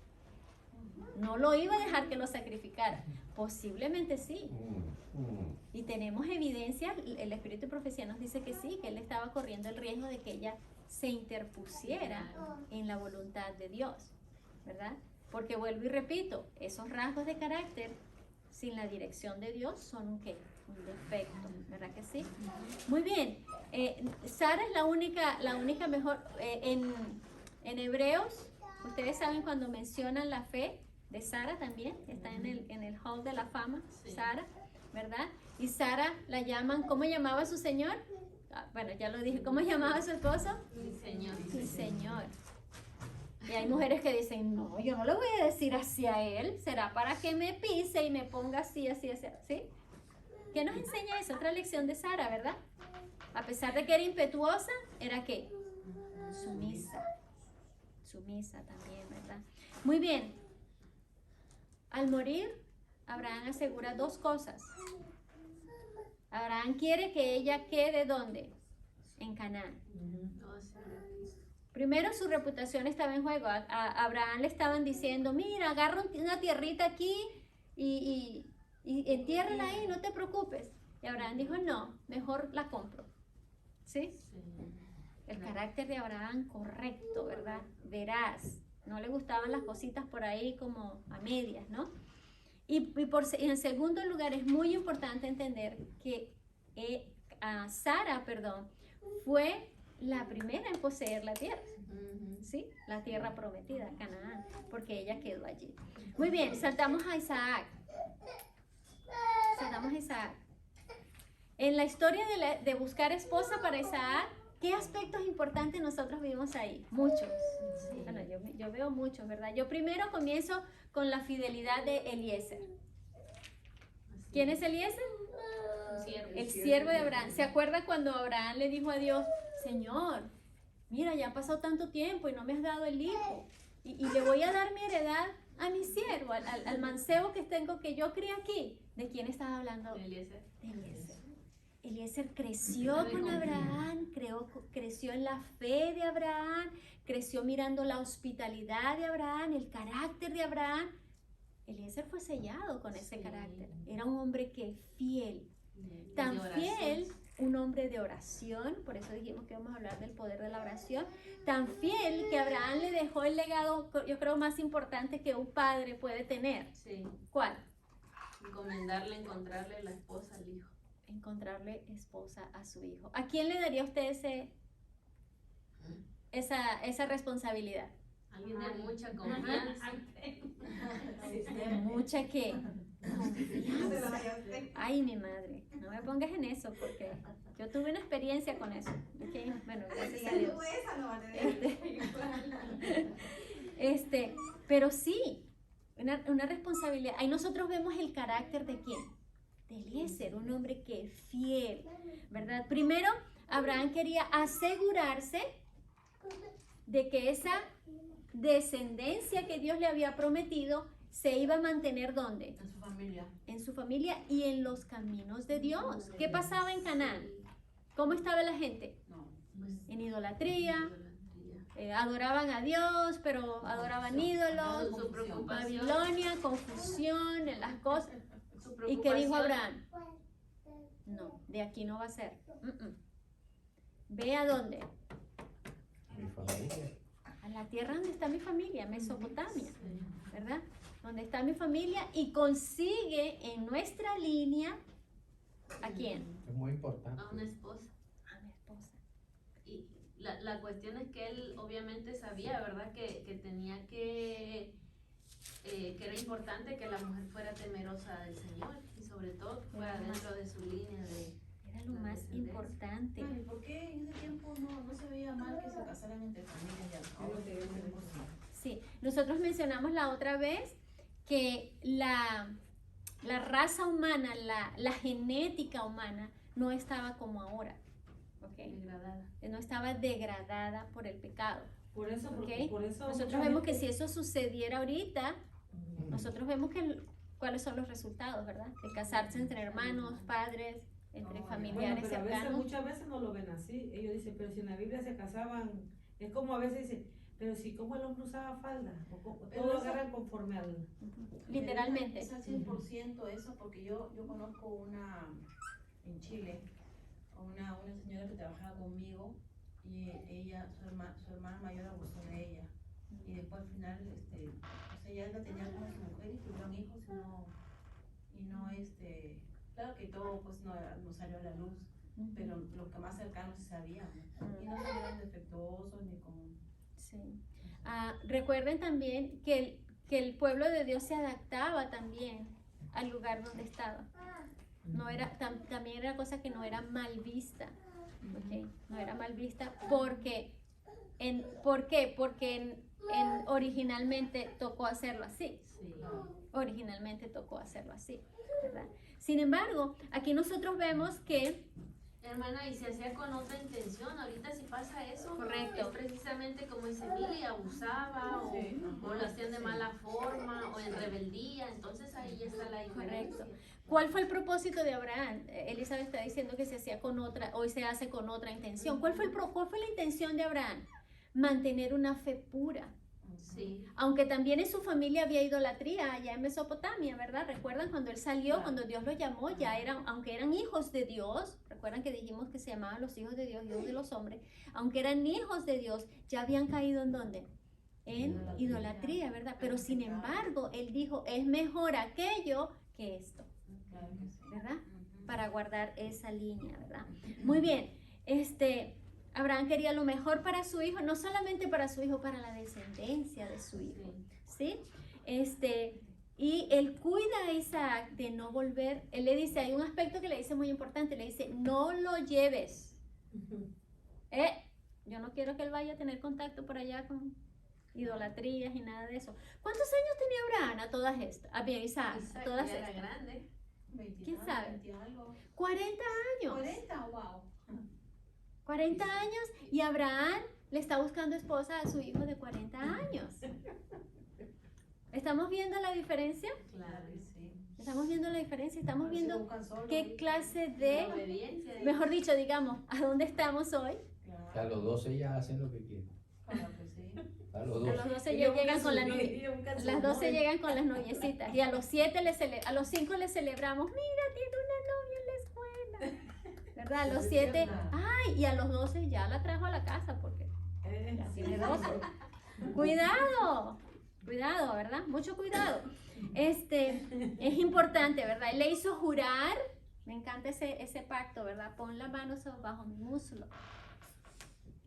No lo iba a dejar que lo sacrificara. Posiblemente sí. Y tenemos evidencia, el Espíritu de Profecía nos dice que sí, que él estaba corriendo el riesgo de que ella se interpusiera en la voluntad de Dios, ¿verdad? Porque vuelvo y repito, esos rasgos de carácter sin la dirección de Dios son un defecto, ¿verdad que sí? Muy bien. Sara es la única mejor. En Hebreos, ustedes saben cuando mencionan la fe de Sara también, está en el Hall de la Fama, sí. Sara, ¿verdad? Y Sara la llaman, ¿cómo llamaba a su señor? Bueno, ya lo dije, ¿cómo llamaba a su esposo? Mi señor. Mi señor. Y hay mujeres que dicen, no, yo no le voy a decir así a él, será para que me pise y me ponga así, así, así, ¿sí? ¿Qué nos enseña eso? Otra lección de Sara, ¿verdad? A pesar de que era impetuosa, ¿era qué? Sumisa. Sumisa también, ¿verdad? Muy bien. Al morir, Abraham asegura dos cosas. Abraham quiere que ella quede ¿dónde? En Canaán. Primero, su reputación estaba en juego. A Abraham le estaban diciendo, mira, agarra una tierrita aquí y entiérrala ahí, no te preocupes. Y Abraham dijo, no, mejor la compro. ¿Sí? El carácter de Abraham correcto, ¿verdad? Veraz. No le gustaban las cositas por ahí como a medias, ¿no? Y en segundo lugar, es muy importante entender que Sara, fue la primera en poseer la tierra, ¿sí? La tierra prometida, Canaán, porque ella quedó allí. Muy bien, saltamos a Isaac. En la historia de buscar esposa para Isaac, ¿qué aspectos importantes nosotros vimos ahí? Muchos. Sí. Bueno, yo veo muchos, ¿verdad? Yo primero comienzo con la fidelidad de Eliezer. ¿Quién es Eliezer? El siervo de Abraham. ¿Se acuerda cuando Abraham le dijo a Dios, Señor, mira, ya ha pasado tanto tiempo y no me has dado el hijo? Y le voy a dar mi heredad a mi siervo, al mancebo que tengo, que yo crié aquí. ¿De quién estaba hablando? De Eliezer. De Eliezer. Eliezer creció con Abraham, creció en la fe de Abraham, creció mirando la hospitalidad de Abraham, el carácter de Abraham. Eliezer fue sellado con ese carácter. Era un hombre que fiel, tan fiel, un hombre de oración, por eso dijimos que vamos a hablar del poder de la oración, tan fiel que Abraham le dejó el legado, yo creo, más importante que un padre puede tener. Sí. ¿Cuál? Encontrarle la esposa al hijo. Encontrarle esposa a su hijo. ¿A quién le daría usted esa responsabilidad? Alguien de mucha confianza. ¿De mucha qué? Confianza. Ay, mi madre, no me pongas en eso porque yo tuve una experiencia con eso. Okay, bueno, gracias a Dios. Pero sí, una responsabilidad. Ahí nosotros vemos el carácter de quién. De Eliezer, un hombre que es fiel, ¿verdad? Primero, Abraham quería asegurarse de que esa descendencia que Dios le había prometido se iba a mantener ¿dónde? En su familia. En su familia y en los caminos de Dios. ¿Qué pasaba en Canaán? ¿Cómo estaba la gente? No. En idolatría, adoraban a Dios, pero adoraban ídolos, Su preocupación, Babilonia, confusión en las cosas. su ¿Y qué dijo preocupación, Abraham? No, de aquí no va a ser. ¿Ve a dónde? Mi familia. A la tierra donde está mi familia, Mesopotamia, ¿verdad? Donde está mi familia y consigue en nuestra línea, ¿a quién? Es muy importante. a una esposa. A mi esposa. Y la cuestión es que él obviamente sabía, ¿verdad? Que tenía que era importante que la mujer fuera temerosa del Señor y sobre todo que fuera dentro de su línea de... Era lo más importante. Ay, ¿por qué en ese tiempo no se veía mal que se casaran entre familias ya? Ahora que es posible. Sí, nosotros mencionamos la otra vez que la raza humana, la genética humana no estaba como ahora, ¿ok? Degradada. No estaba degradada por el pecado. Por eso, ¿Ok? por eso Nosotros mucha vemos que gente- si eso sucediera ahorita, nosotros vemos cuáles son los resultados, ¿verdad? De casarse entre hermanos, padres, entre No, familiares Bueno, pero cercanos. muchas veces no lo ven así. Ellos dicen, pero si en la Biblia se casaban, es como a veces dicen, pero si como el hombre usaba falda, Pero todo lo eso- agarran conforme al... Literalmente. Es al 100% eso, porque yo conozco una en Chile, una señora que trabajaba conmigo y ella, su hermana mayor abusó de ella. Y después al final, o sea, ella la tenía como su mujer y tuvieron hijos claro que todo pues no salió a la luz, pero los que más cercanos sí sabían, ¿no? Y no salieron defectuosos ni como... Sí. Recuerden también que el pueblo de Dios se adaptaba también al lugar donde estaba. No era, también era cosa que no era mal vista. ¿Ok? No era mal vista porque, ¿por qué? Porque originalmente tocó hacerlo así. Sí. Originalmente tocó hacerlo así, ¿verdad? Sin embargo, aquí nosotros vemos que Hermana, y se hacía con otra intención. Ahorita si pasa eso, Correcto. es precisamente como dice Mili, abusaba Sí, o lo hacían de mala forma o en rebeldía. Entonces ahí ya está la diferencia. Correcto. ¿Cuál fue el propósito de Abraham? Elizabeth está diciendo que se hacía con otra, hoy se hace con otra intención. ¿Cuál fue la intención de Abraham? Mantener una fe pura. Sí. Aunque también en su familia había idolatría allá en Mesopotamia, ¿verdad? Recuerdan cuando él salió, cuando Dios lo llamó, ya eran, aunque eran hijos de Dios, recuerdan que dijimos que se llamaban los hijos de Dios, hijos de los hombres, aunque eran hijos de Dios, ya habían caído ¿en dónde? En idolatría, ¿verdad? Pero sin embargo, él dijo, es mejor aquello que esto, Claro que sí. ¿verdad? Para guardar esa línea, ¿verdad? Muy bien, Abraham quería lo mejor para su hijo, no solamente para su hijo, para la descendencia de su hijo, ¿sí? Y él cuida a Isaac de no volver, él le dice, hay un aspecto que le dice muy importante, le dice, no lo lleves. Yo no quiero que él vaya a tener contacto por allá con idolatrías y nada de eso. ¿Cuántos años tenía Abraham a todas estas? Bien, Isaac, a Isaac todas ya era estas. grande. 20 ¿Quién algo, sabe? 20 algo. 40 años. 40, wow. 40 años y Abraham le está buscando esposa a su hijo de 40 años. ¿Estamos viendo la diferencia? Claro. Sí. Estamos viendo la diferencia, estamos Se viendo buscan solos qué ahorita. clase La de, obediencia. mejor dicho, digamos, a dónde estamos hoy. Claro, O sea, los 12 ya hacen lo que quieren. claro que sí. A los A 12. los 12 ya llegan con la novia. Ellos buscan su Las 12 novia. llegan con las noviecitas y a los 7 a los 5 les celebramos, mira, tiene una novia en la escuela, ¿verdad? A los 7, ay, y a los 12 ya la trajo a la casa porque ya tiene 12. Cuidado, ¿verdad? Mucho cuidado. Es importante, ¿verdad? Él le hizo jurar, me encanta ese pacto, ¿verdad? Pon la mano bajo mi muslo.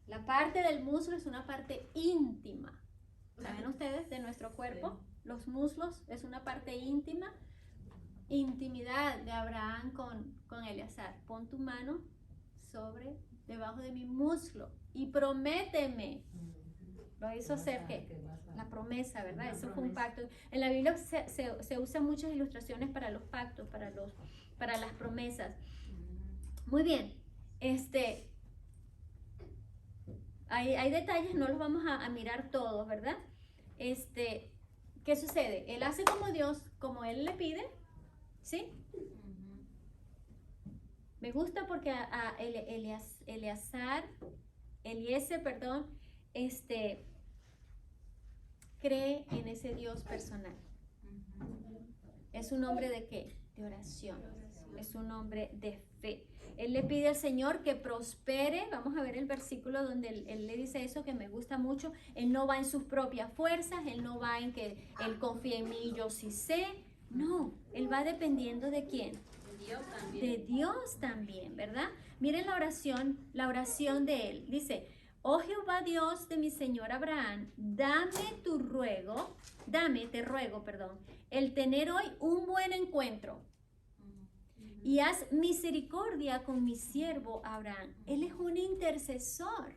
La parte del muslo es una parte íntima. ¿Saben ustedes? De nuestro cuerpo. Los muslos es una parte íntima. Intimidad de Abraham con Eleazar. Pon tu mano debajo de mi muslo y prométeme. Lo hizo hacer ¿qué? La promesa, ¿verdad? La Eso fue un promesa. pacto. En la Biblia se usan muchas ilustraciones para los pactos, para las promesas. Muy bien. Hay detalles, no los vamos a mirar todos, ¿verdad? ¿Qué sucede? Él hace como Dios, como él le pide, ¿sí? Me gusta porque a Eliezer, cree en ese Dios personal. Es un hombre de qué? De oración. Es un hombre de fe. Él le pide al Señor que prospere. Vamos a ver el versículo donde él le dice eso, que me gusta mucho. Él no va en sus propias fuerzas, él no va en que él confía en mí y yo sí sé. No, él va dependiendo de quién. De Dios también. De Dios también, ¿verdad? Miren la oración de él. Dice, oh Jehová Dios de mi Señor Abraham, te ruego, el tener hoy un buen encuentro. Y haz misericordia con mi siervo Abraham. Él es un intercesor,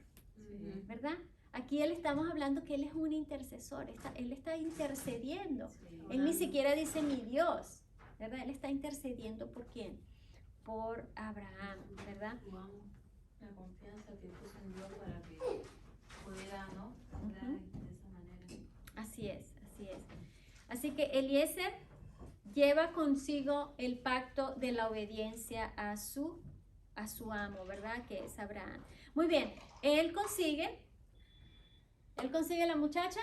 ¿verdad? Aquí estamos hablando que él es un intercesor. Él está intercediendo. Él ni siquiera dice mi Dios, ¿verdad? Él está intercediendo ¿por quién? Por Abraham, ¿verdad? La confianza que puso en Dios para que pudiera, ¿no? Obrar de esa manera. Así es, así es. Así que Eliezer lleva consigo el pacto de la obediencia a su amo, ¿verdad? Que es Abraham. Muy bien, él consigue la muchacha.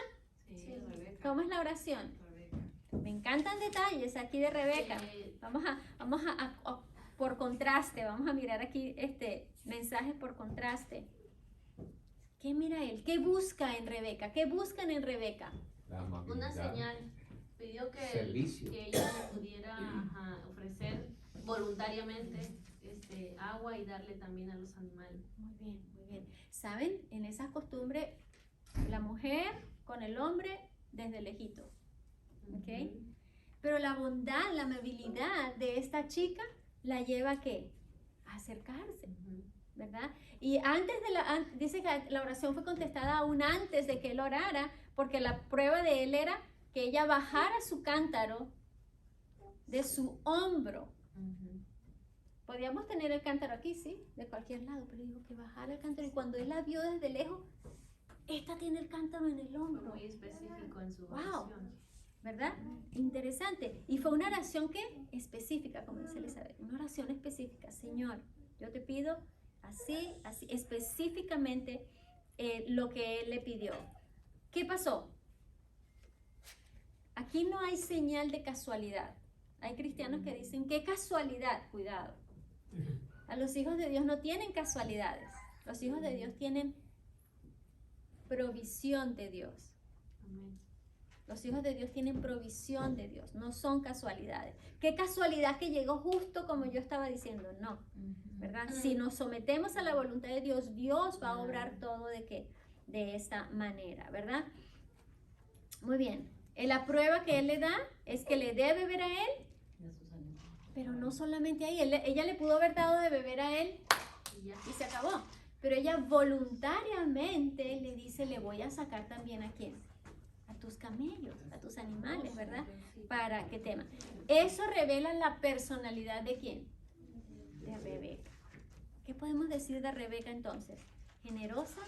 Sí, Rebeca. ¿Cómo es la oración? Rebeca. Me encantan detalles aquí de Rebeca. Vamos a por contraste, vamos a mirar aquí mensajes por contraste. ¿Qué mira él? ¿Qué busca en Rebeca? ¿Qué buscan en Rebeca? La amabilidad. Una señal. Pidió Servicio. que ella le pudiera ofrecer voluntariamente agua y darle también a los animales. Muy bien, muy bien. ¿Saben? En esas costumbres, la mujer con el hombre desde lejito. ¿Ok? Pero la bondad, la amabilidad de esta chica la lleva ¿a qué? A acercarse, ¿verdad? Y dice que la oración fue contestada aún antes de que él orara, porque la prueba de él era que ella bajara su cántaro de su hombro. Podíamos tener el cántaro aquí, sí, de cualquier lado, pero digo que bajara el cántaro. Y cuando él la vio desde lejos, esta tiene el cántaro en el hombro. Muy específico en su Wow. oración. ¿Verdad? Interesante. Y fue una oración que específica, como dice Elizabeth, una oración específica. Señor, yo te pido así, específicamente lo que él le pidió. ¿Qué pasó? Aquí no hay señal de casualidad. Hay cristianos que dicen, ¿qué casualidad? Cuidado. A los hijos de Dios no tienen casualidades. Los hijos de Dios tienen provisión de Dios. Amén. Los hijos de Dios tienen provisión de Dios, no son casualidades. ¿Qué casualidad que llegó justo como yo estaba diciendo? No, ¿verdad? Si nos sometemos a la voluntad de Dios, Dios va a obrar todo de esta manera, ¿verdad? Muy bien. La prueba que él le da es que le dé beber a él, Y a sus animales. pero no solamente ahí. Ella le pudo haber dado de beber a él y se acabó. Pero ella voluntariamente le dice, le voy a sacar también a quién. A tus camellos, a tus animales, ¿verdad? Para que teman. Eso revela la personalidad de quién? De Rebeca. ¿Qué podemos decir de Rebeca entonces? Generosa,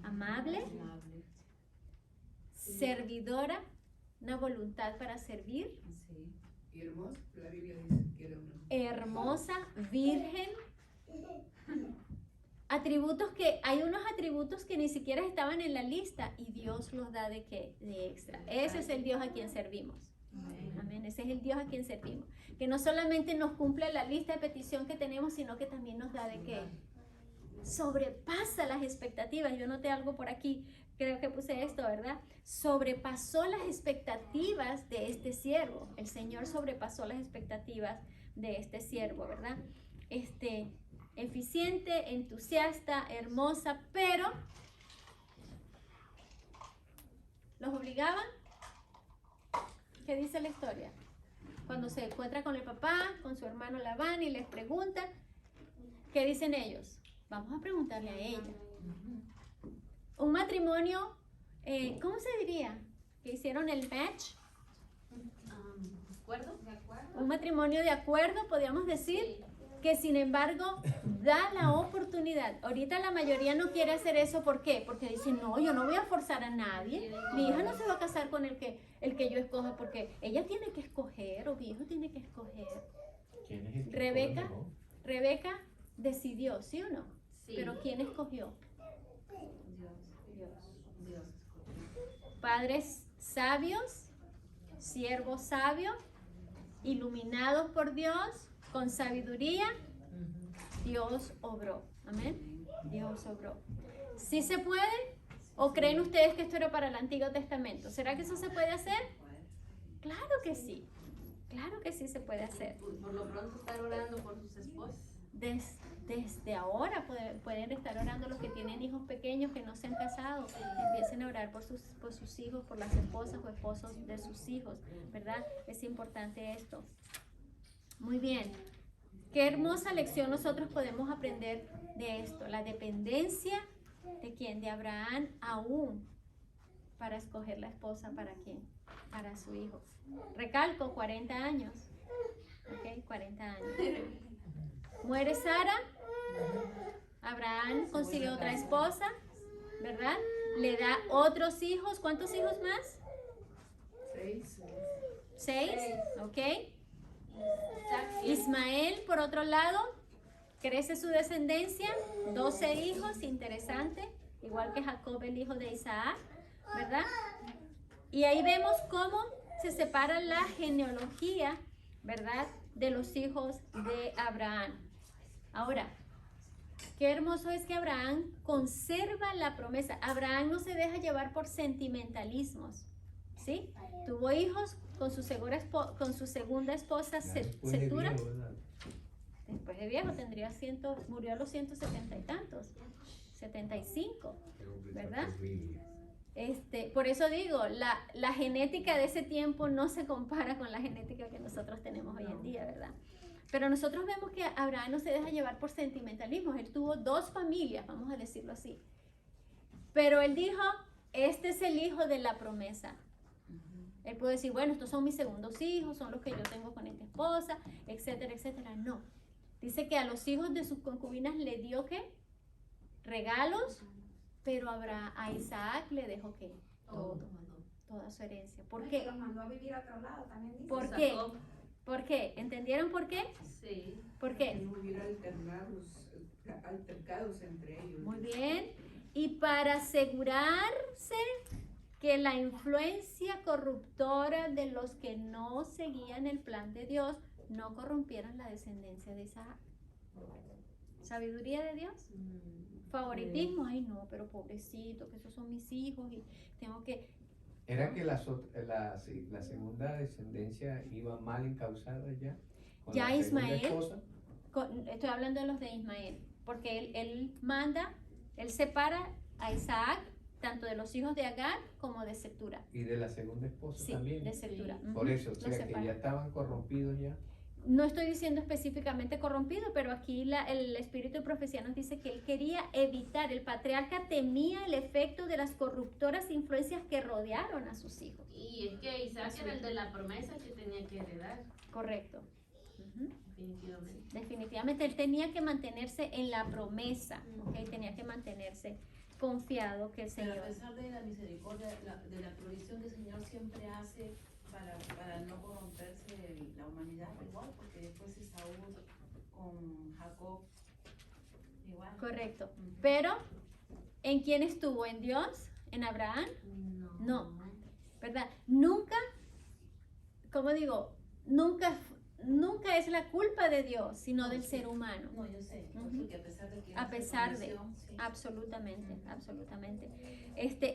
amable, Amable. servidora, una voluntad para servir, Sí. Y hermosa, la Biblia dice que era una hermosa, virgen. Atributos que, hay unos atributos que ni siquiera estaban en la lista y Dios los da de qué, de extra. Ese es el Dios a quien servimos. Amén. Ese es el Dios a quien servimos. Que no solamente nos cumple la lista de petición que tenemos, sino que también nos da de qué. Sobrepasa las expectativas. Yo noté algo por aquí, creo que puse esto, ¿verdad? Sobrepasó las expectativas de este siervo. El Señor sobrepasó las expectativas de este siervo, ¿verdad? Eficiente, entusiasta, hermosa, pero ¿los obligaban? ¿Qué dice la historia? Cuando se encuentra con el papá, con su hermano Labán y les pregunta, ¿qué dicen ellos? Vamos a preguntarle a ella. Un matrimonio, ¿cómo se diría? Que hicieron el match. ¿De acuerdo? ¿De acuerdo? Un matrimonio de acuerdo, podríamos decir. Sí. Que sin embargo da la oportunidad. Ahorita la mayoría no quiere hacer eso, ¿por qué? Porque dicen, no, yo no voy a forzar a nadie. Mi hija no se va a casar con el que yo escoja, porque ella tiene que escoger, o mi hijo tiene que escoger. ¿Quién es el que Rebeca. escoge, no? Rebeca decidió, ¿sí o no? Sí. Pero ¿quién escogió? Dios. Dios. Padres sabios, siervos sabios, iluminados por Dios, con sabiduría, Dios obró. Amén. Dios obró. ¿Sí se puede? ¿O creen ustedes que esto era para el Antiguo Testamento? ¿Será que eso se puede hacer? Claro que sí. Claro que sí se puede hacer. Por lo pronto estar orando por sus esposas. Desde ahora pueden estar orando los que tienen hijos pequeños que no se han casado. Empiecen a orar por sus hijos, por las esposas o esposos de sus hijos, ¿verdad? Es importante esto. Muy bien. Qué hermosa lección nosotros podemos aprender de esto. La dependencia de quién, de Abraham, aún para escoger la esposa para quién, para su hijo. Recalco, 40 años. ¿Ok? 40 años. Muere Sara, Abraham consigue otra esposa, ¿verdad? Le da otros hijos. ¿Cuántos hijos más? 6. 6, ¿ok? Ismael, por otro lado, crece su descendencia, 12 hijos, interesante, igual que Jacob, el hijo de Isaac, ¿verdad? Y ahí vemos cómo se separa la genealogía, ¿verdad?, de los hijos de Abraham. Ahora, qué hermoso es que Abraham conserva la promesa. Abraham no se deja llevar por sentimentalismos, ¿sí? Tuvo hijos con su segunda esposa, Setura. Después de viejo, murió a los 170 y tantos, 75, ¿verdad? Por eso digo, la genética de ese tiempo no se compara con la genética que nosotros tenemos hoy en día, ¿verdad? Pero nosotros vemos que Abraham no se deja llevar por sentimentalismos. Él tuvo 2 familias, vamos a decirlo así. Pero él dijo, este es el hijo de la promesa. Él puede decir, bueno, estos son mis segundos hijos, son los que yo tengo con esta esposa, etcétera, etcétera. No. Dice que a los hijos de sus concubinas le dio, ¿qué? Regalos, pero a Isaac le dejó, ¿qué? Todo. Toda su herencia. ¿Por qué? Los mandó a vivir a otro lado, también dice. ¿Por qué? ¿Por qué? ¿Entendieron por qué? Sí. ¿Por qué? Que no hubiera altercados entre ellos. Muy bien. Y para asegurarse que la influencia corruptora de los que no seguían el plan de Dios no corrompieran la descendencia de Isaac. ¿Sabiduría de Dios? Favoritismo, ay no, pero pobrecito, que esos son mis hijos y tengo que... ¿Era que la segunda descendencia iba mal encauzada ya? ¿Con Ya la segunda Ismael, esposa? estoy hablando de los de Ismael, porque él separa a Isaac tanto de los hijos de Agar como de Setura. ¿Y de la segunda esposa Sí, también? de Setura. Por eso, o Los sea, que separa. ya estaban corrompidos ya. No estoy diciendo específicamente corrompido, pero aquí el espíritu de profecía nos dice que él quería evitar, el patriarca temía el efecto de las corruptoras influencias que rodearon a sus hijos. Y es que Isaac era el de la promesa que tenía que heredar, Correcto. definitivamente. Definitivamente él tenía que mantenerse en la promesa, ¿ok? Tenía que mantenerse confiado que el Pero Señor... a pesar de la misericordia, de la provisión que el Señor siempre hace para no corromperse la humanidad, igual, porque después Esaú con Jacob, igual. Correcto. Pero, ¿en quién estuvo? ¿En Dios? ¿En Abraham? No. ¿Verdad? Nunca, como digo, nunca es la culpa de Dios, sino del ser humano. No, yo sé, que a pesar de que... A pesar de, sí. absolutamente, absolutamente.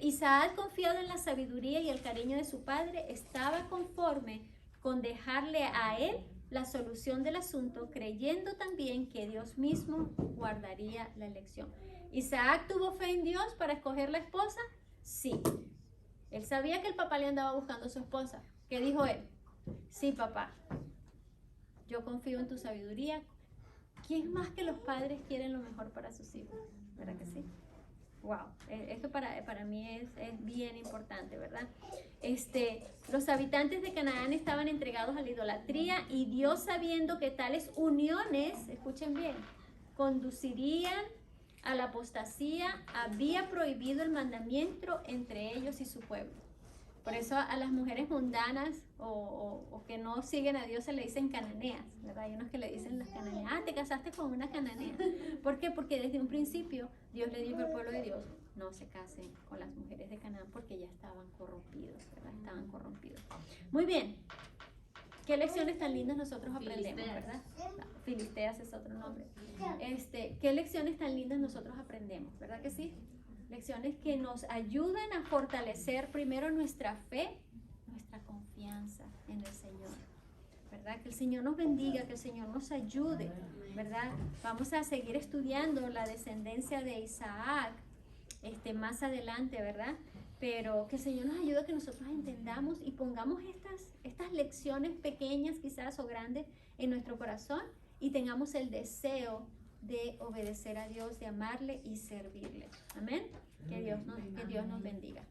Isaac, confiado en la sabiduría y el cariño de su padre, estaba conforme con dejarle a él la solución del asunto, creyendo también que Dios mismo guardaría la elección. ¿Isaac tuvo fe en Dios para escoger la esposa? Sí. Él sabía que el papá le andaba buscando a su esposa. ¿Qué dijo él? Sí, papá. Yo confío en tu sabiduría. ¿Quién más que los padres quieren lo mejor para sus hijos? ¿Verdad que sí? Wow, esto para mí es bien importante, ¿verdad? Los habitantes de Canaán estaban entregados a la idolatría y Dios, sabiendo que tales uniones, escuchen bien, conducirían a la apostasía, había prohibido el mandamiento entre ellos y su pueblo. Por eso a las mujeres mundanas o que no siguen a Dios se le dicen cananeas, ¿verdad? Hay unos que le dicen las cananeas, te casaste con una cananea. ¿Por qué? Porque desde un principio Dios le dijo al pueblo de Dios, no se casen con las mujeres de Canaán porque ya estaban corrompidos, ¿verdad? Estaban corrompidos. Muy bien. ¿Qué lecciones tan lindas nosotros aprendemos, Filisteas. verdad? Filisteas es otro nombre. ¿Qué lecciones tan lindas nosotros aprendemos, verdad que sí? Lecciones que nos ayudan a fortalecer primero nuestra fe, nuestra confianza en el Señor, ¿verdad? Que el Señor nos bendiga, que el Señor nos ayude, ¿verdad? Vamos a seguir estudiando la descendencia de Isaac más adelante, ¿verdad? Pero que el Señor nos ayude a que nosotros entendamos y pongamos estas lecciones pequeñas quizás o grandes en nuestro corazón y tengamos el deseo de obedecer a Dios, de amarle y servirle. Amén. Que Dios nos bendiga.